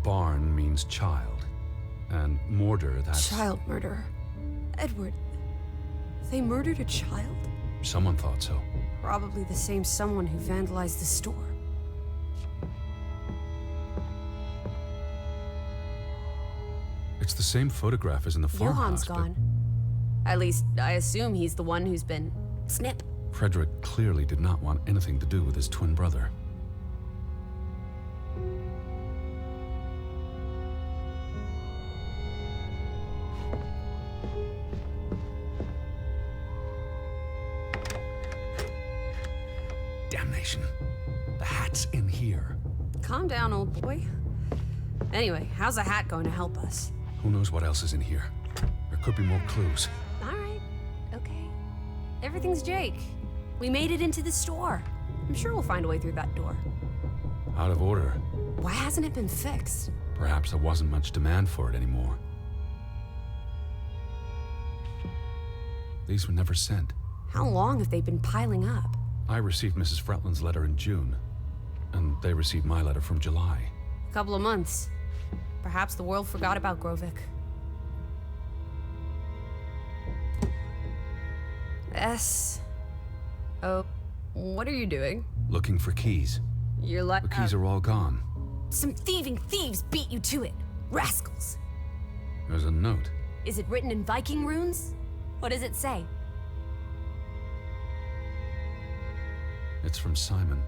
Barn means child, and mortar, that's... Child murder. Edward, they murdered a child? Someone thought so. Probably the same someone who vandalized the store. It's the same photograph as in the farmhouse. Johan's gone. At least, I assume he's the one who's been... snip. Frederick clearly did not want anything to do with his twin brother. Damnation. The hat's in here. Calm down, old boy. Anyway, how's a hat going to help us? Who knows what else is in here? There could be more clues. All right. Okay. Everything's Jake. We made it into the store. I'm sure we'll find a way through that door. Out of order. Why hasn't it been fixed? Perhaps there wasn't much demand for it anymore. These were never sent. How long have they been piling up? I received Mrs. Fretland's letter in June, and they received my letter from July. A couple of months. Perhaps the world forgot about Grovik. Oh, what are you doing? Looking for keys. You're like... The keys are all gone. Some thieving thieves beat you to it. Rascals. There's a note. Is it written in Viking runes? What does it say? It's from Simon.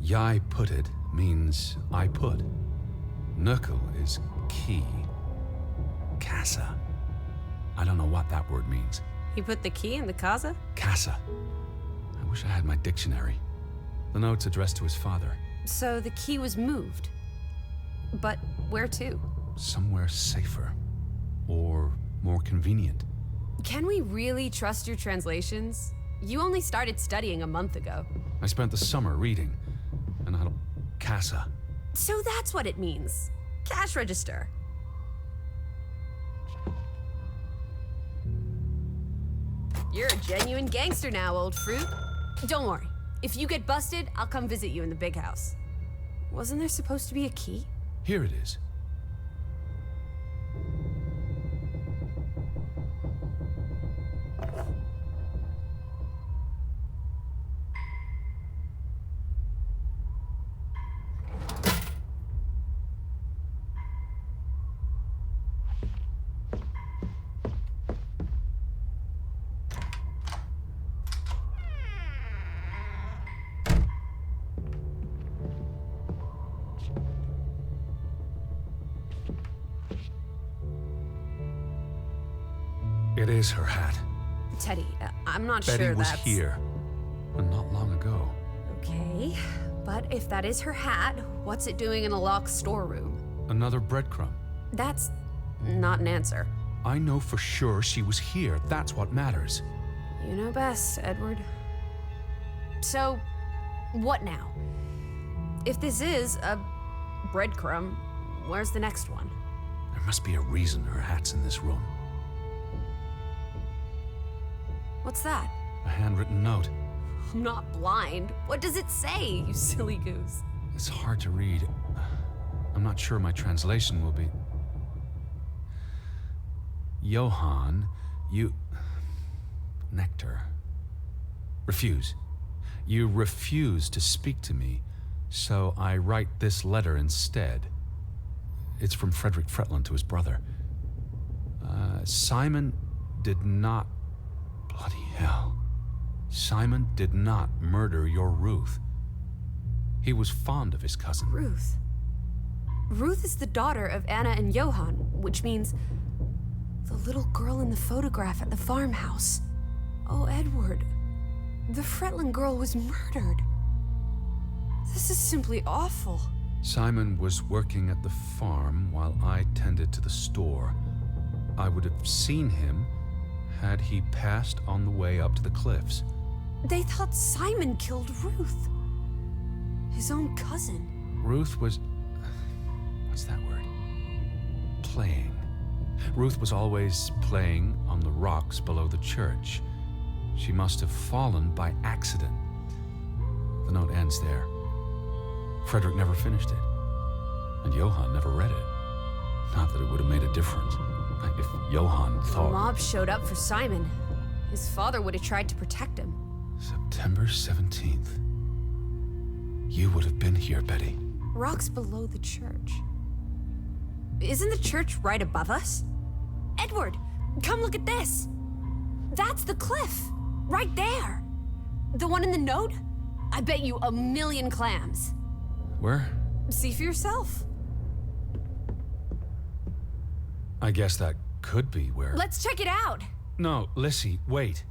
Yai put it means I put. Nurkel is key. Casa. I don't know what that word means. He put the key in the casa? Casa. I wish I had my dictionary. The note's addressed to his father. So the key was moved. But where to? Somewhere safer. Or more convenient. Can we really trust your translations? You only started studying a month ago. I spent the summer reading. And I had a casa. So that's what it means. Cash register. You're a genuine gangster now, old fruit. Don't worry. If you get busted, I'll come visit you in the big house. Wasn't there supposed to be a key? Here it is. It is her hat. Teddy, I'm not Betty sure was that's... here, and not long ago. Okay, but if that is her hat, what's it doing in a locked storeroom? Another breadcrumb. That's not an answer. I know for sure she was here. That's what matters. You know best, Edward. So, what now? If this is a breadcrumb, where's the next one? There must be a reason her hat's in this room. What's that? A handwritten note. I'm not blind. What does it say, you silly goose? It's hard to read. I'm not sure my translation will be... Johann, you... Nectar. Refuse. You refuse to speak to me, so I write this letter instead. It's from Frederick Fretland to his brother. Simon did not... Bloody hell. Simon did not murder your Ruth. He was fond of his cousin. Ruth. Ruth is the daughter of Anna and Johann, which means the little girl in the photograph at the farmhouse. Oh, Edward. The Fretland girl was murdered. This is simply awful. Simon was working at the farm while I tended to the store. I would have seen him had he passed on the way up to the cliffs. They thought Simon killed Ruth. His own cousin. Ruth was... what's that word? Playing. Ruth was always playing on the rocks below the church. She must have fallen by accident. The note ends there. Frederick never finished it. And Johann never read it. Not that it would have made a difference. Like if Johann thought... The mob showed up for Simon. His father would have tried to protect him. September 17th. You would have been here, Betty. Rock's below the church. Isn't the church right above us? Edward, come look at this. That's the cliff. Right there. The one in the note? I bet you 1,000,000 clams. Where? See for yourself. I guess that could be where... Let's check it out. No, Lissy, wait.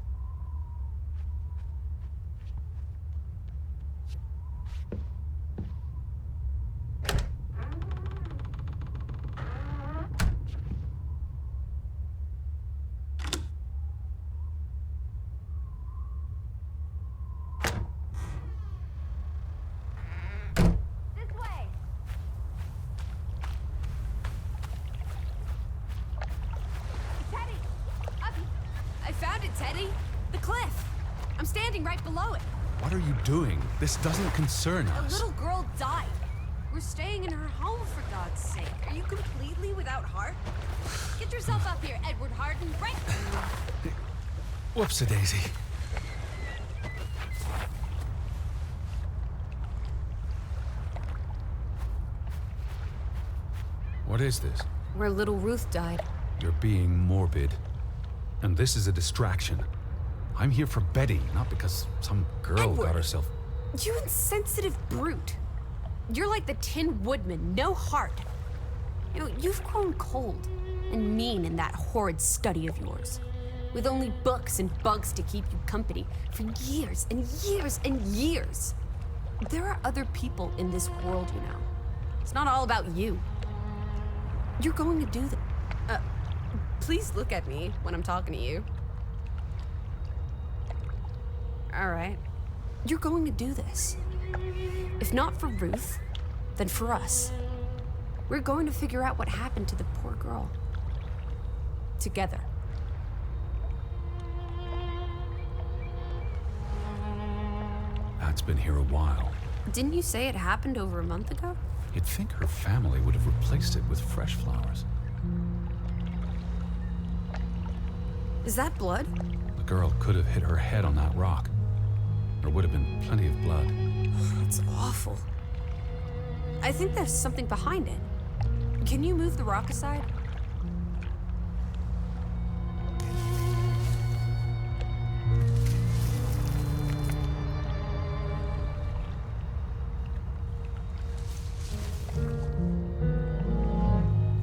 What are you doing? This doesn't concern us. A little girl died. We're staying in her home, for God's sake. Are you completely without heart? Get yourself up here, Edward Harden. Right? Whoops-a-daisy. What is this? Where little Ruth died. You're being morbid. And this is a distraction. I'm here for Betty, not because some girl Edward, got herself... You insensitive brute. You're like the Tin Woodman, no heart. You know, you've grown cold and mean in that horrid study of yours. With only books and bugs to keep you company for years and years and years. There are other people in this world, you know. It's not all about you. You're going to do that. Please look at me when I'm talking to you. All right. You're going to do this. If not for Ruth, then for us. We're going to figure out what happened to the poor girl. Together. That's been here a while. Didn't you say it happened over a month ago? You'd think her family would have replaced it with fresh flowers. Is that blood? The girl could have hit her head on that rock. There would have been plenty of blood. It's awful. I think there's something behind it. Can you move the rock aside?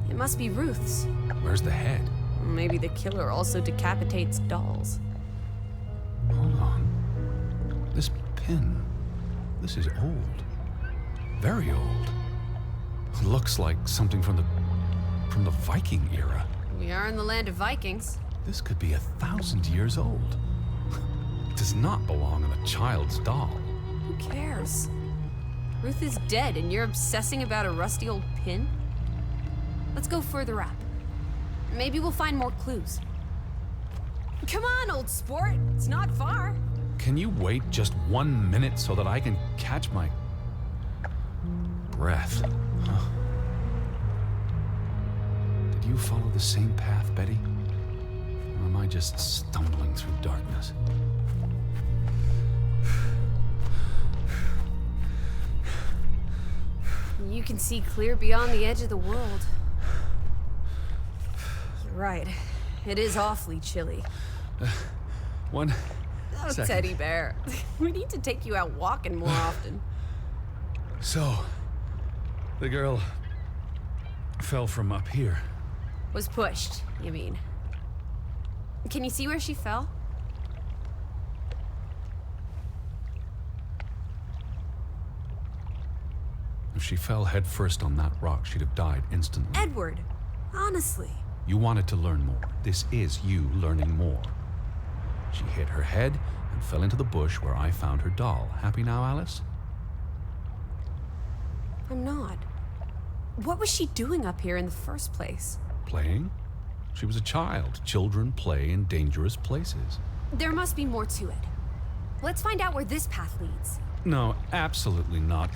It must be Ruth's. Where's the head? Maybe the killer also decapitates dolls. Hold on. This pin, this is old. Very old. Looks like something from the Viking era. We are in the land of Vikings. This could be 1,000 years old. It does not belong on a child's doll. Who cares? Ruth is dead and you're obsessing about a rusty old pin? Let's go further up. Maybe we'll find more clues. Come on, old sport. It's not far. Can you wait just 1 minute so that I can catch my breath? Huh. Did you follow the same path, Betty? Or am I just stumbling through darkness? You can see clear beyond the edge of the world. You're right. It is awfully chilly. One Oh, second. Teddy bear. We need to take you out walking more often. So, the girl fell from up here. Was pushed, you mean? Can you see where she fell? If she fell headfirst on that rock, she'd have died instantly. Edward, honestly. You wanted to learn more. This is you learning more. She hit her head and fell into the bush where I found her doll. Happy now, Alice? I'm not. What was she doing up here in the first place? Playing? She was a child. Children play in dangerous places. There must be more to it. Let's find out where this path leads. No, absolutely not.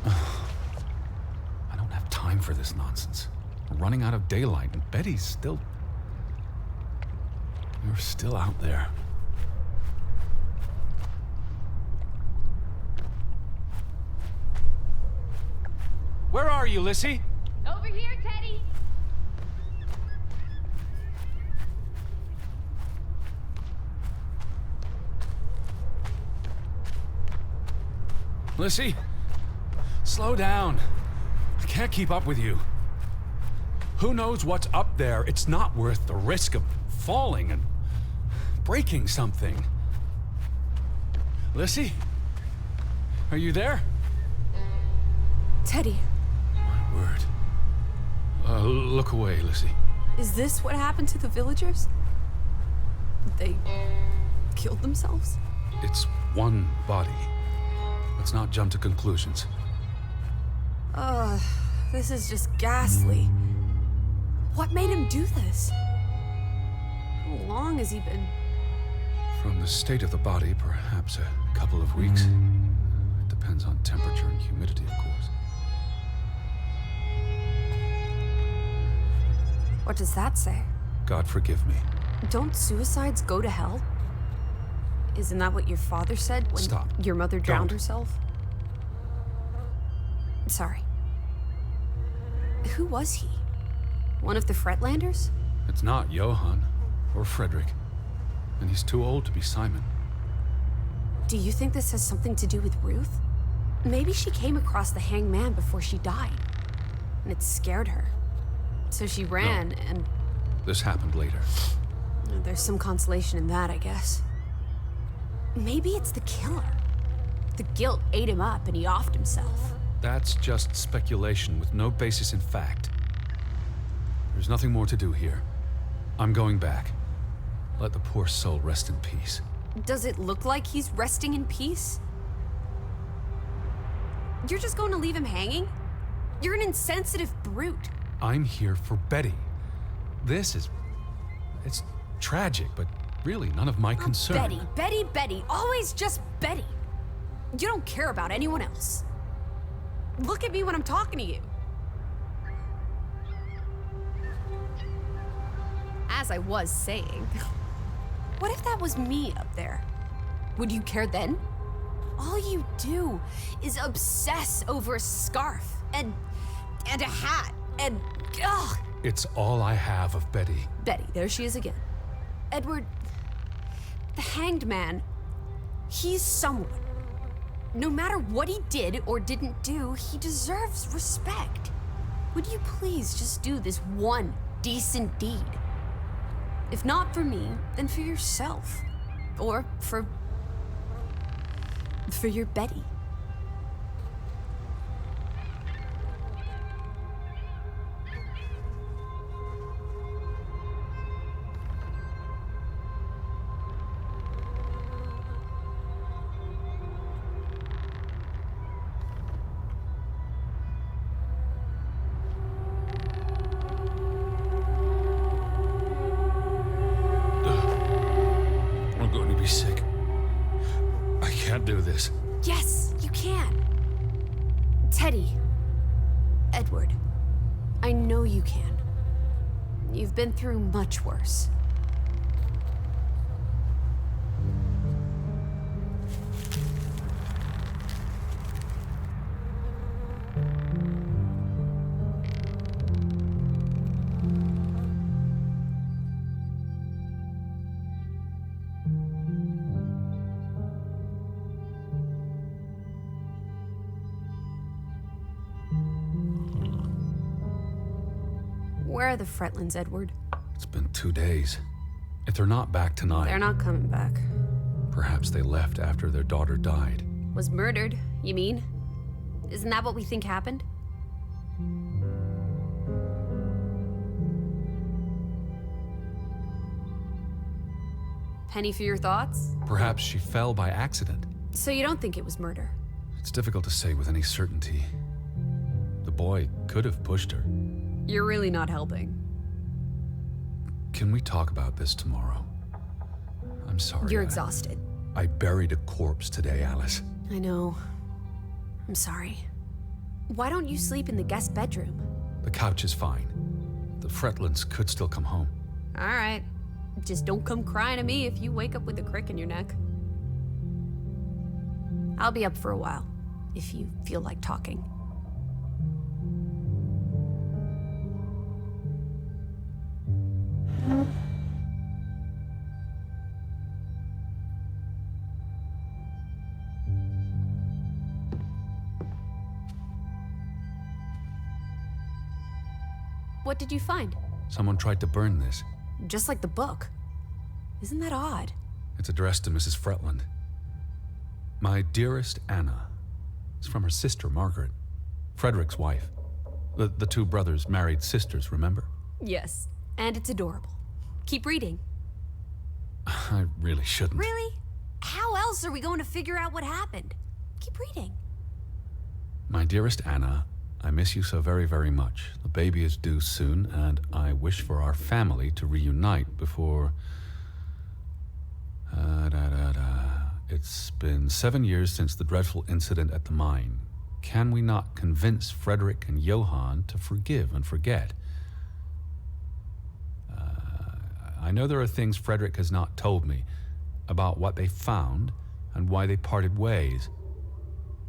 I don't have time for this nonsense. We're running out of daylight, and Betty's still... You're still out there. Where are you, Lissy? Over here, Teddy. Lissy, slow down. I can't keep up with you. Who knows what's up there? It's not worth the risk of falling and breaking something. Lissy? Are you there? Teddy, My word. Look away, Lissy. is this what happened to the villagers? They killed themselves? It's one body. Let's not jump to conclusions. This is just ghastly. What made him do this? How long has he been? From the state of the body, perhaps a couple of weeks. It depends on temperature and humidity, of course. What does that say? God forgive me. Don't suicides go to hell? Isn't that what your father said when Stop. your mother drowned Don't. herself? Sorry. Who was he? One of the Fretlanders? It's not Johann or Frederick. And he's too old to be Simon. Do you think this has something to do with Ruth? Maybe she came across the hanged man before she died, and it scared her. So she ran, and This happened later. there's some consolation in that, I guess. Maybe it's the killer. The guilt ate him up and he offed himself. That's just speculation with no basis in fact. There's nothing more to do here. I'm going back. Let the poor soul rest in peace. Does it look like he's resting in peace? You're just going to leave him hanging? You're an insensitive brute. I'm here for Betty. It's tragic, but really none of my concern. Betty, always just Betty. You don't care about anyone else. Look at me when I'm talking to you. As I was saying, what if that was me up there? Would you care then? All you do is obsess over a scarf and a hat and ugh. It's all I have of Betty. Betty, there she is again. Edward, the hanged man, he's someone. No matter what he did or didn't do, he deserves respect. Would you please just do this one decent deed? If not for me, then for yourself. Or for your Betty. I'm going to be sick. I can't do this. Yes, you can. Teddy. Edward. I know you can. You've been through much worse. Where are the Fretlands, Edward? It's been 2 days. If they're not back tonight, They're not coming back. perhaps they left after their daughter died. Was murdered, you mean? Isn't that what we think happened? Penny for your thoughts? Perhaps she fell by accident. So you don't think it was murder? It's difficult to say with any certainty. The boy could have pushed her. You're really not helping. Can we talk about this tomorrow? I'm sorry. You're exhausted. I buried a corpse today, Alice. I know. I'm sorry. Why don't you sleep in the guest bedroom? The couch is fine. The Fretlands could still come home. All right. Just don't come crying to me if you wake up with a crick in your neck. I'll be up for a while, if you feel like talking. What did you find? Someone tried to burn this. Just like the book. Isn't that odd? It's addressed to Mrs. Fretland. My dearest Anna. It's from her sister, Margaret. Frederick's wife. The two brothers married sisters, remember? Yes, and it's adorable. Keep reading. I really shouldn't. Really? How else are we going to figure out what happened? Keep reading. My dearest Anna, I miss you so very, very much. The baby is due soon, and I wish for our family to reunite before... It's been 7 years since the dreadful incident at the mine. Can we not convince Frederick and Johann to forgive and forget? I know there are things Frederick has not told me about what they found and why they parted ways.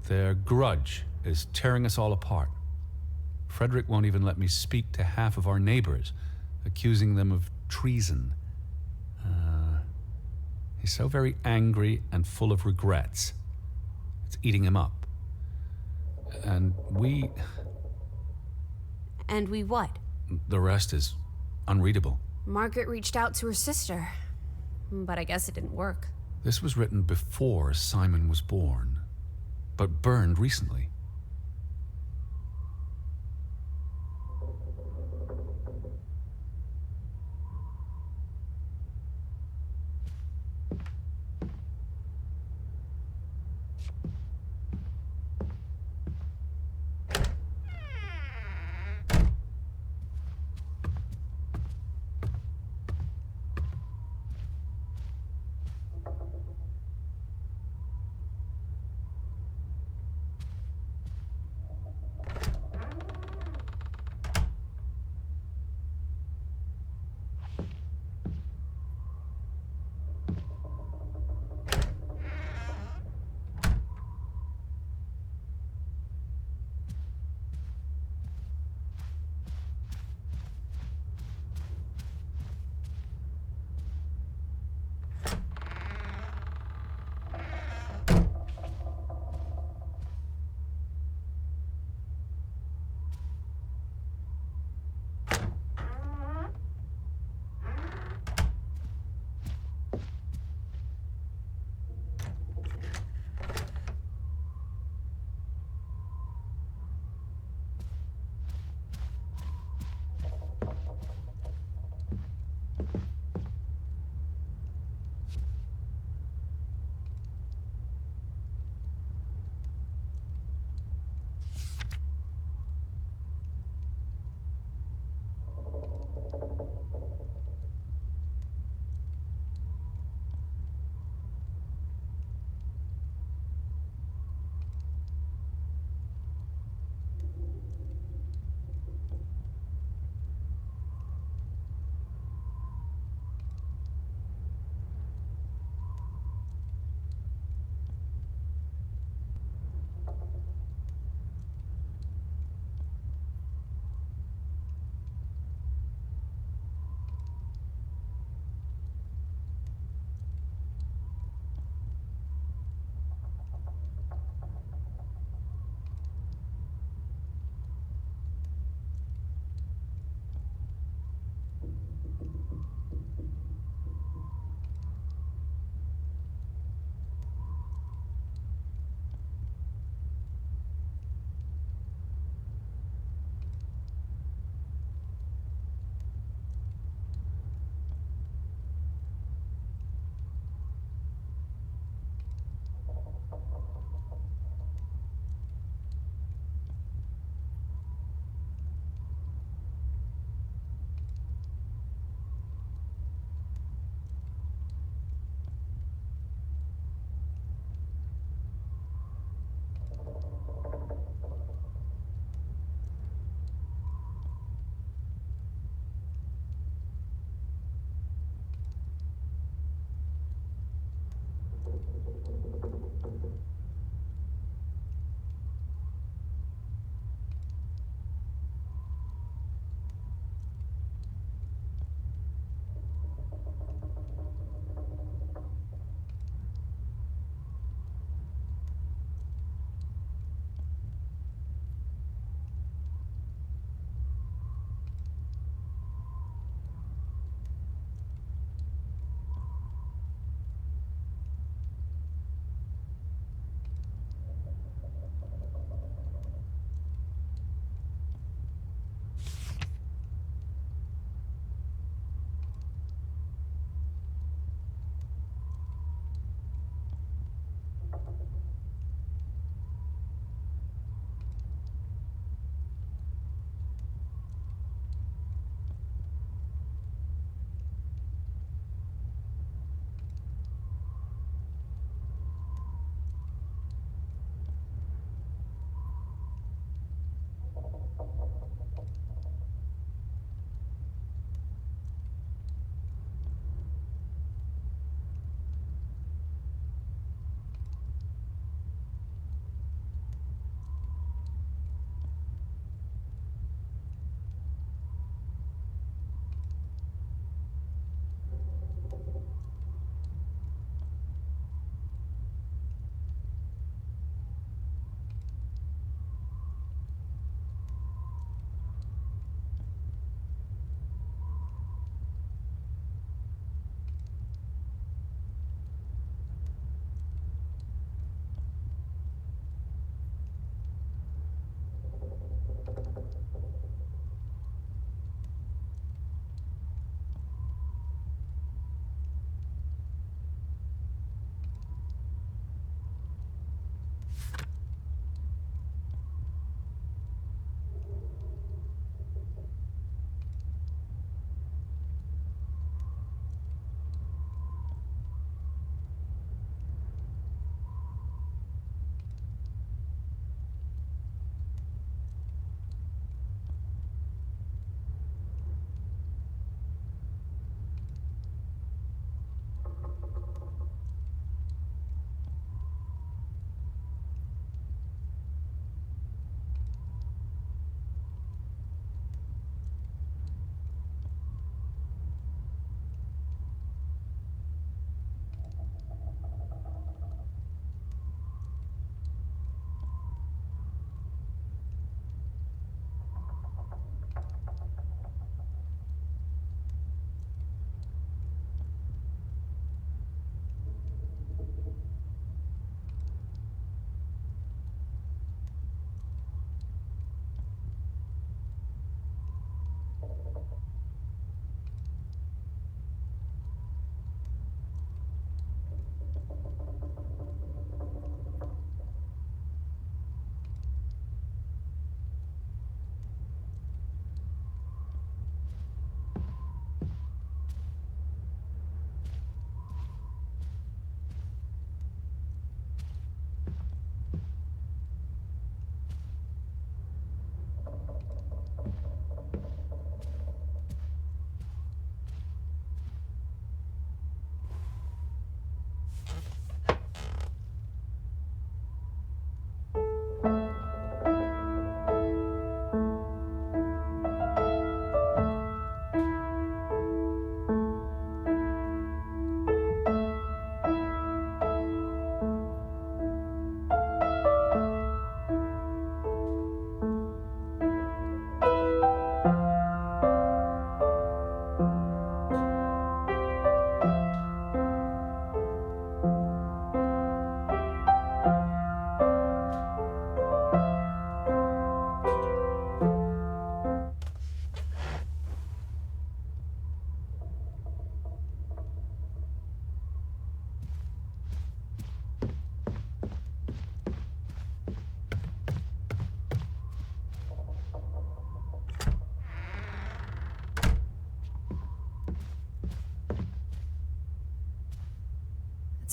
Their grudge is tearing us all apart. Frederick won't even let me speak to half of our neighbors, accusing them of treason. He's so very angry and full of regrets. It's eating him up. And we... And we what? The rest is unreadable. Margaret reached out to her sister, but I guess it didn't work. This was written before Simon was born, but burned recently.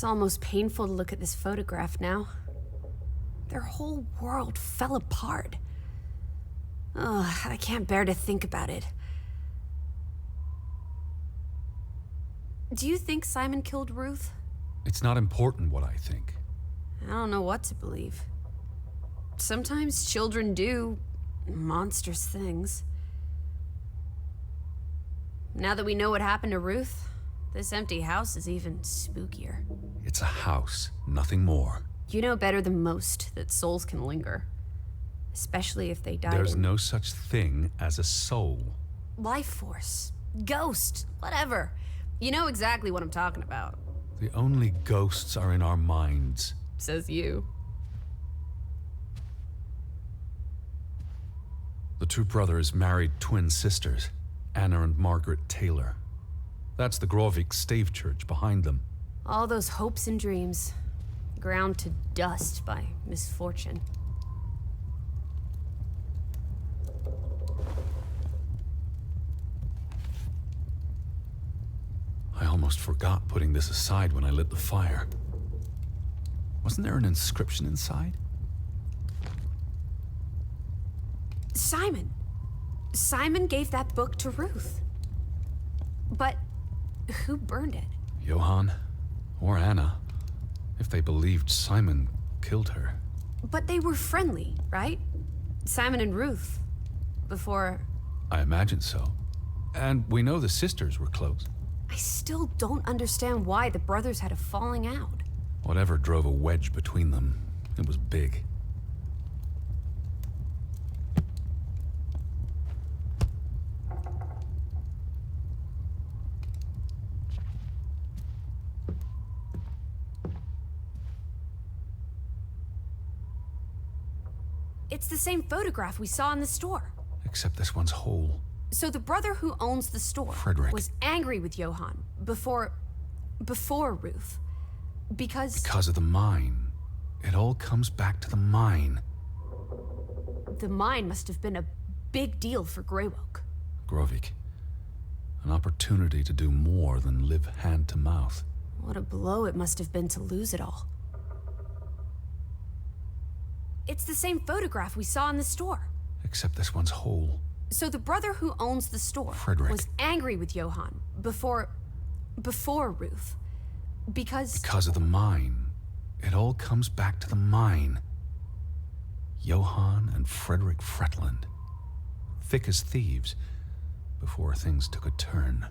It's almost painful to look at this photograph now. Their whole world fell apart. Ugh, I can't bear to think about it. Do you think Simon killed Ruth? It's not important what I think. I don't know what to believe. Sometimes children do monstrous things. Now that we know what happened to Ruth, this empty house is even spookier. It's a house, nothing more. You know better than most that souls can linger. Especially if they die. There's no such thing as a soul. Life force. Ghost. Whatever. You know exactly what I'm talking about. The only ghosts are in our minds. Says you. The two brothers married twin sisters, Anna and Margaret Taylor. That's the Grovik stave church behind them. All those hopes and dreams, ground to dust by misfortune. I almost forgot putting this aside when I lit the fire. Wasn't there an inscription inside? Simon. Simon gave that book to Ruth. But who burned it? Johann or Anna, if they believed Simon killed her. But they were friendly, right? Simon and Ruth. Before... I imagine so. And we know the sisters were close. I still don't understand why the brothers had a falling out. Whatever drove a wedge between them, it was big. It's the same photograph we saw in the store. Except this one's whole. So the brother who owns the store Frederick. was angry with Johann before Ruth. Because of the mine. It all comes back to the mine. The mine must have been a big deal for Greywoke. Grovik. An opportunity to do more than live hand to mouth. What a blow it must have been to lose it all. It's the same photograph we saw in the store. Except this one's whole. So the brother who owns the store Frederick. was angry with Johann before Ruth. Because of the mine. It all comes back to the mine. Johann and Frederick Fretland. Thick as thieves, before things took a turn.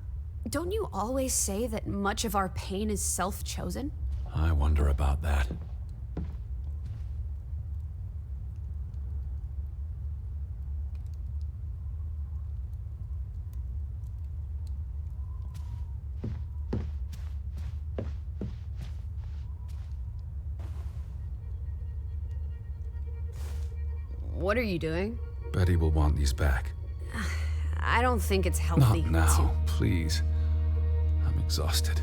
Don't you always say that much of our pain is self-chosen? I wonder about that. What are you doing? Betty will want these back. I don't think it's healthy. Not now, please. I'm exhausted.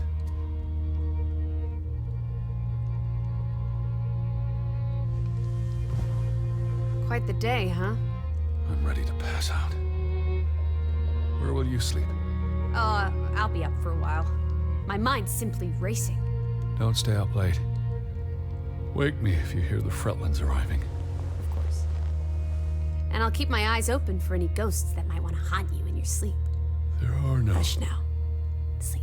Quite the day, huh? I'm ready to pass out. Where will you sleep? I'll be up for a while. My mind's simply racing. Don't stay up late. Wake me if you hear the Fretlands arriving. Of course. And I'll keep my eyes open for any ghosts that might want to haunt you in your sleep. There are no... Hush now. Sleep.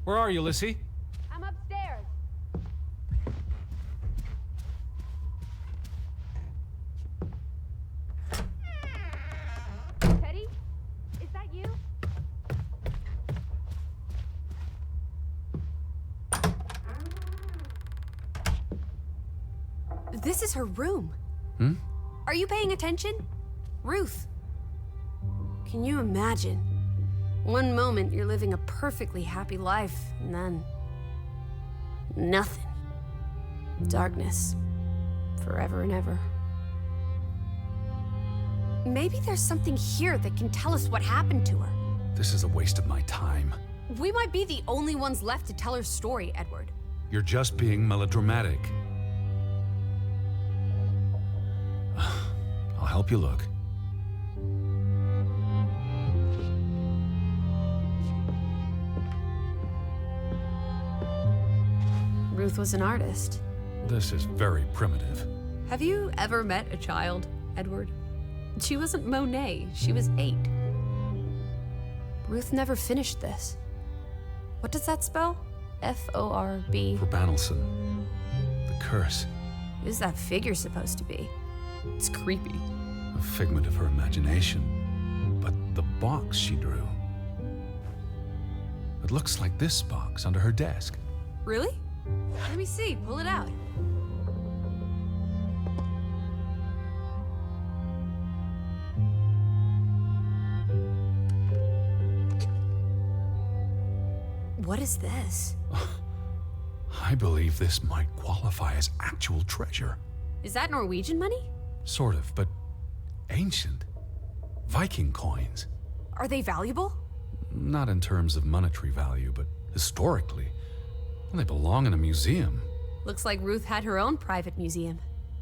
Where are you, Lissy? I'm upstairs. Teddy? Is that you? This is her room. Are you paying attention? Ruth. Can you imagine? One moment you're living a perfectly happy life, and then... nothing. Darkness. Forever and ever. Maybe there's something here that can tell us what happened to her. This is a waste of my time. We might be the only ones left to tell her story, Edward. You're just being melodramatic. I'll help you look. Ruth was an artist. This is very primitive. Have you ever met a child, Edward? She wasn't Monet, she was 8. Ruth never finished this. What does that spell? F-O-R-B. For Banelson. The curse. Who's that figure supposed to be? It's creepy. A figment of her imagination. But the box she drew. It looks like this box under her desk. Really? Let me see, pull it out. What is this? I believe this might qualify as actual treasure. Is that Norwegian money? Sort of, but ancient. Viking coins. Are they valuable? Not in terms of monetary value, but historically. They belong in a museum. Looks like Ruth had her own private museum.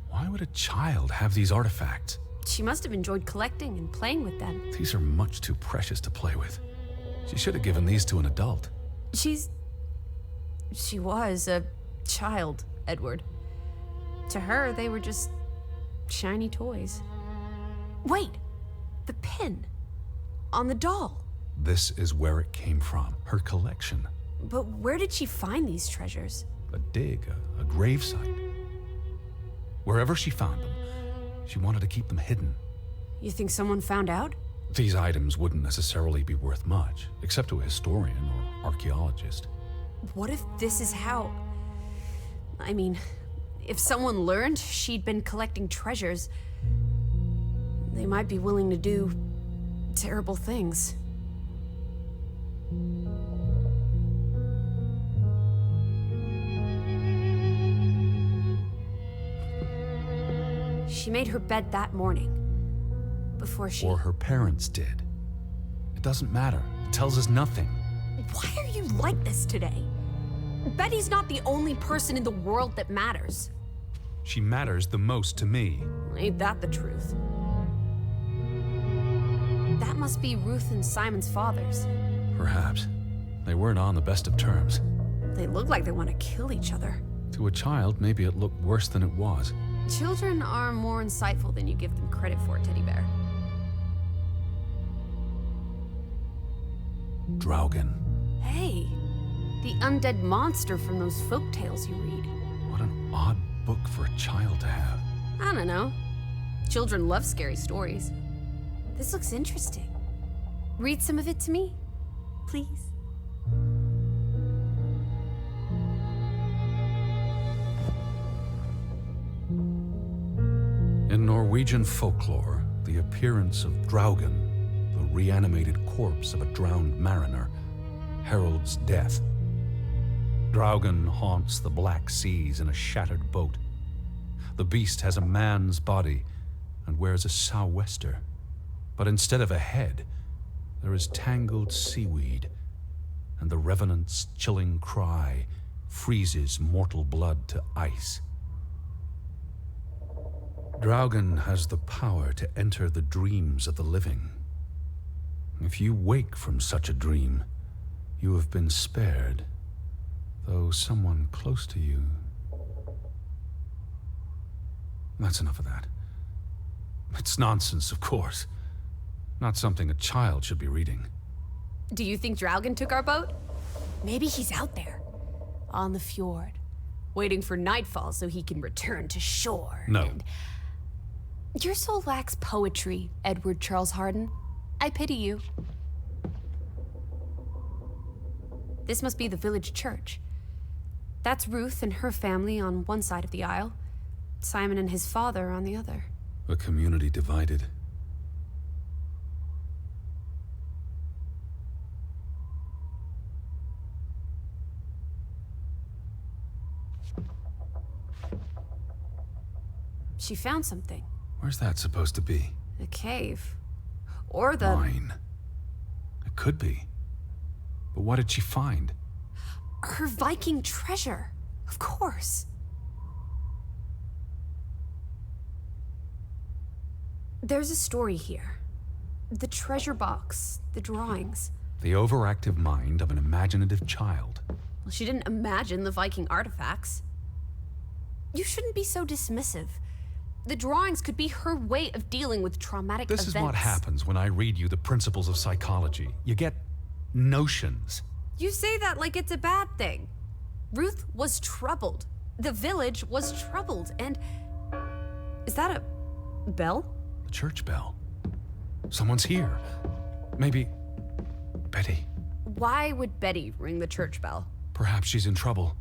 Why would a child have these artifacts? She must have enjoyed collecting and playing with them. These are much too precious to play with. She should have given these to an adult. She was a child, Edward. To her, they were just shiny toys. Wait! The pin. On the doll. This is where it came from, her collection. But where did she find these treasures? A dig, a gravesite. Wherever she found them, she wanted to keep them hidden. You think someone found out? These items wouldn't necessarily be worth much, except to a historian or archaeologist. What if this is how... I mean, if someone learned she'd been collecting treasures, they might be willing to do terrible things. She made her bed that morning, before she... Or her parents did. It doesn't matter. It tells us nothing. Why are you like this today? Betty's not the only person in the world that matters. She matters the most to me. Ain't that the truth? That must be Ruth and Simon's fathers. Perhaps. They weren't on the best of terms. They look like they want to kill each other. To a child, maybe it looked worse than it was. Children are more insightful than you give them credit for, Teddy Bear. Draugen. Hey, the undead monster from those folk tales you read. What an odd book for a child to have. I don't know. Children love scary stories. This looks interesting. Read some of it to me, please. In Norwegian folklore, the appearance of Draugen, the reanimated corpse of a drowned mariner, heralds death. Draugen haunts the Black Seas in a shattered boat. The beast has a man's body and wears a sou'wester. But instead of a head, there is tangled seaweed, and the revenant's chilling cry freezes mortal blood to ice. Draugen has the power to enter the dreams of the living. If you wake from such a dream, you have been spared, though someone close to you... That's enough of that. It's nonsense, of course. Not something a child should be reading. Do you think Draugen took our boat? Maybe he's out there, on the fjord, waiting for nightfall so he can return to shore. No. And... Your soul lacks poetry, Edward Charles Harden. I pity you. This must be the village church. That's Ruth and her family on one side of the aisle. Simon and his father on the other. A community divided. She found something. Where's that supposed to be? A cave. Or the... Mine. It could be. But what did she find? Her Viking treasure. Of course. There's a story here. The treasure box, the drawings. The overactive mind of an imaginative child. Well, she didn't imagine the Viking artifacts. You shouldn't be so dismissive. The drawings could be her way of dealing with traumatic events. This is what happens when I read you the principles of psychology. You get notions. You say that like it's a bad thing. Ruth was troubled. The village was troubled, and... Is that a bell? The church bell. Someone's here. Maybe... Betty. Why would Betty ring the church bell? Perhaps she's in trouble.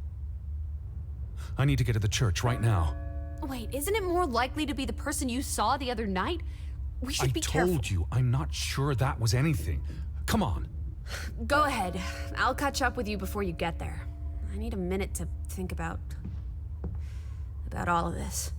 I need to get to the church right now. Wait, isn't it more likely to be the person you saw the other night? We should be careful. I told you, I'm not sure that was anything. Come on. Go ahead. I'll catch up with you before you get there. I need a minute to think about all of this.